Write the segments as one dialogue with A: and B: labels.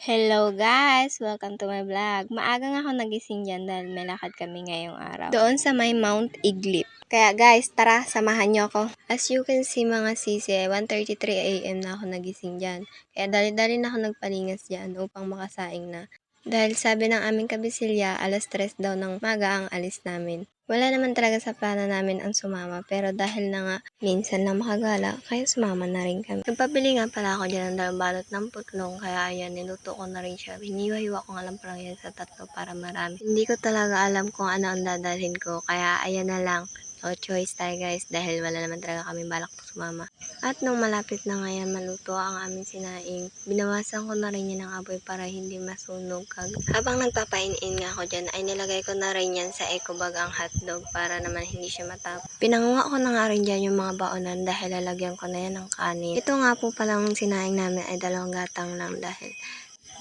A: Hello guys! Welcome to my vlog. Maaga nga ako nagising dyan dahil may lakad kami ngayong araw. Doon sa may Mount Iglip. Kaya guys, tara, samahan nyo ako. As you can see mga sisi, 1:33 AM na ako nagising dyan. Kaya dali-dali na ako nagpalingas dyan upang makasaing na. Dahil sabi ng aming kabisilya, 3:00 daw ng maga ang alis namin. Wala naman talaga sa plano namin ang sumama, pero dahil na nga minsan lang makagala, kaya sumama na rin kami. Nagpabili nga pala ako dyan ng dalawang balot ng putlong, kaya ayan, niluto ko na rin siya. Hiniwa-hiwa ko nga lang pala yan sa tatlo para marami. Hindi ko talaga alam kung ano ang dadalhin ko, kaya ayan na lang. No choice tayo guys, dahil wala naman talaga kami balak sumama. At nung malapit na ngayon maluto ang aming sinaing, binawasan ko na rin yan ng apoy para hindi masunog. Habang nagpapain-in nga ako dyan, ay nilagay ko na rin yan sa eco bag ang hotdog para naman hindi siya matapon. Pinanguha ko na nga rin dyan yung mga baonan dahil lalagyan ko na yan ng kanin. Ito nga po palang sinaing namin ay 2 gatang lang dahil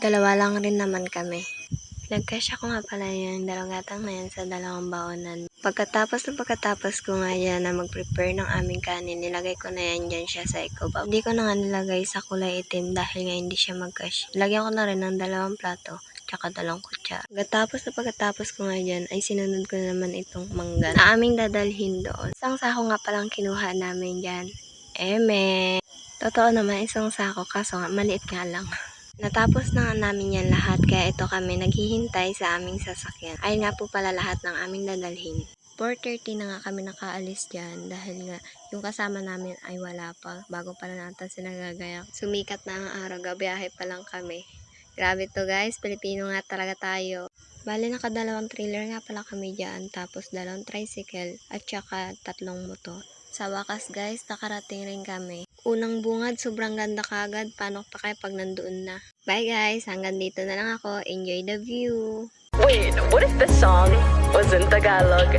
A: 2 lang rin naman kami. Nagkasya ko nga pala yung 2 gatang na yan sa 2 baonan. Pagkatapos ko nga yan na mag-prepare ng aming kanin, nilagay ko na yan dyan siya sa eco bag. Hindi ko na nga nilagay sa kulay itim dahil nga hindi siya magkasya. Lagyan ko na rin ng 2 plato, tsaka 2 kutsara. Pagkatapos ko nga dyan, ay sinunod ko na naman itong mangga na aming dadalhin doon. Isang sako nga palang kinuha namin dyan. Totoo naman, isang sako, kaso nga, maliit nga lang. Natapos na nga namin yan lahat, kaya ito kami naghihintay sa aming sasakyan. Ayun nga po pala lahat ng aming dadalhin. 4:30 na nga kami nakaalis dyan dahil nga yung kasama namin ay wala pa. Bago pa na natin sila gagayak. Sumikat na ang araw, gabiyahe pa lang kami. Grabe to guys, Pilipino nga talaga tayo. Bali naka2 trailer nga pala kami dyan, tapos 2 tricycle at saka 3 motor. Sa wakas guys, nakarating rin kami. Unang bungad, sobrang ganda kagad. Paano pa kaya pag nandoon na? Bye guys, hanggang dito na lang ako. Enjoy the view!
B: Wait, what if the song was in Tagalog?